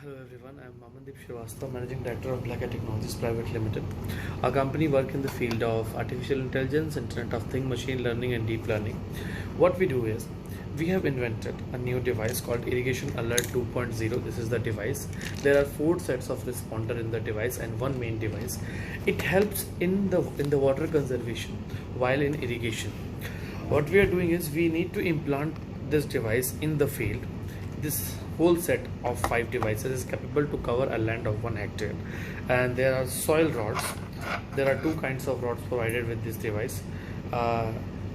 Hello everyone, I am Amandeep Srivastava, Managing Director of Black Hat Technologies Private Limited. Our company works in the field of artificial intelligence, Internet of Things, machine learning and deep learning. What we do is, we have invented a new device called Irrigation Alert 2.0. This is the device. There are 4 sets of responder in the device and one main device. It helps in the water conservation while in irrigation. What we are doing is, we need to implant this device in the field. This whole set of 5 devices is capable to cover a land of 1 hectare, and there are soil rods. There are 2 kinds of rods provided with this device.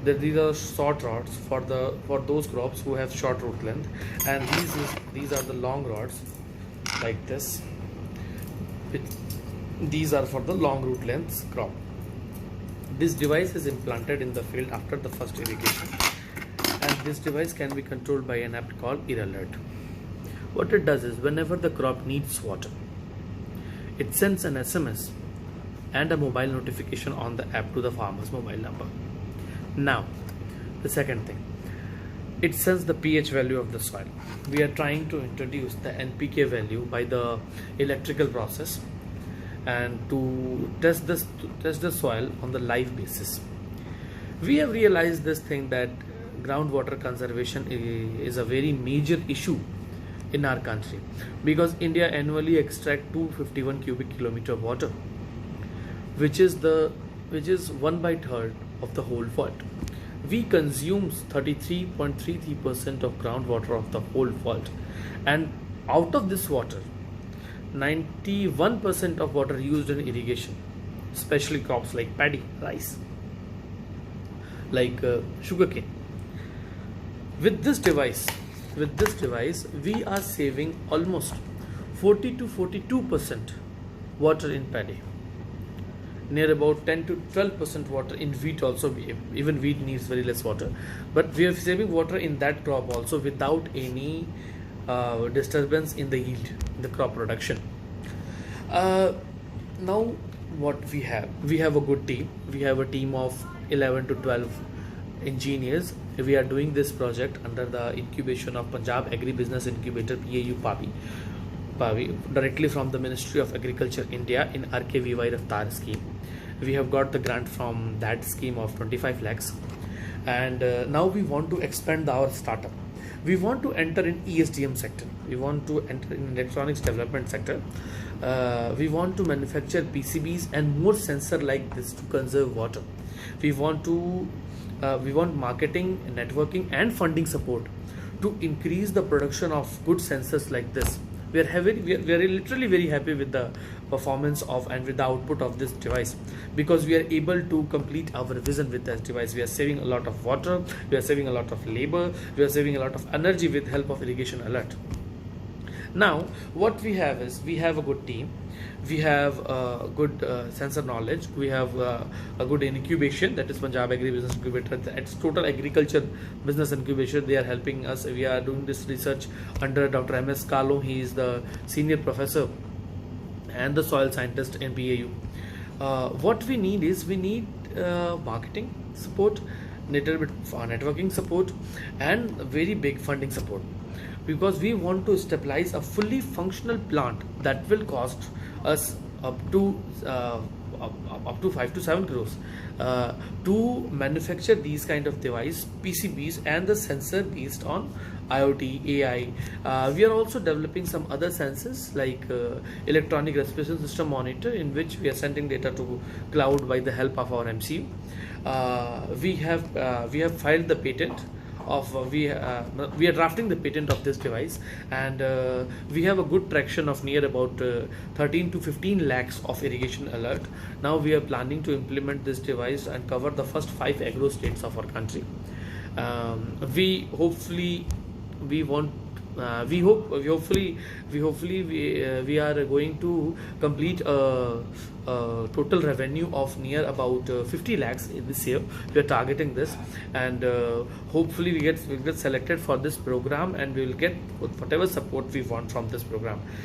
These are short rods for those crops who have short root length, and these are the long rods like this. These are for the long root length crop. This device is implanted in the field after the first irrigation, and this device can be controlled by an app called IrAlert. What it does is, whenever the crop needs water, it sends an SMS and a mobile notification on the app to the farmer's mobile number. Now, the second thing, it sends the pH value of the soil. We are trying to introduce the NPK value by the electrical process and to test the soil on the live basis. We have realized this thing that groundwater conservation is a very major issue in our country, because India annually extracts 251 cubic kilometer of water, which is 1/3 of the whole world. We consume 33.33% of groundwater of the whole world, and out of this water, 91% of water used in irrigation, especially crops like paddy, rice, like sugarcane. With this device, we are saving almost 40 to 42% water in paddy, near about 10 to 12% water in wheat also. Even wheat needs very less water, but we are saving water in that crop also without any disturbance in the yield, in the crop production. Now what we have a good team. We have a team of 11 to 12 engineers. We are doing this project under the incubation of Punjab Agribusiness Incubator, PAU PAVI, directly from the Ministry of Agriculture India in RKVY Raftar scheme. We have got the grant from that scheme of 25 lakhs, and now we want to expand our startup. We want to enter in ESDM sector. We want to enter in electronics development sector. We want to manufacture PCBs and more sensor like this to conserve water. We want marketing, networking and funding support to increase the production of good sensors like this. We are literally very happy with the performance of and with the output of this device, because we are able to complete our vision with this device. We are saving a lot of water, we are saving a lot of labor, we are saving a lot of energy with help of Irrigation Alert. Now what we have is, we have a good team, we have good sensor knowledge, we have a good incubation, that is Punjab Agribusiness Incubator. It's total agriculture business incubation. They are helping us. We are doing this research under Dr. MS Kalu. He is the senior professor and the soil scientist in PAU. What we need is, we need marketing support, little bit networking support and very big funding support, because we want to stabilize a fully functional plant that will cost us up to 5 to 7 crores to manufacture these kind of device, PCBs and the sensor based on IoT, AI. We are also developing some other sensors like electronic respiration system monitor, in which we are sending data to cloud by the help of our MCU. We have filed the patent of we are drafting the patent of this device, and we have a good traction of near about 13 to 15 lakhs of Irrigation Alert. Now we are planning to implement this device and cover the first 5 agro states of our country. We are going to complete a total revenue of near about 50 lakhs in this year. We are targeting this, and hopefully we'll get selected for this program, and we will get whatever support we want from this program.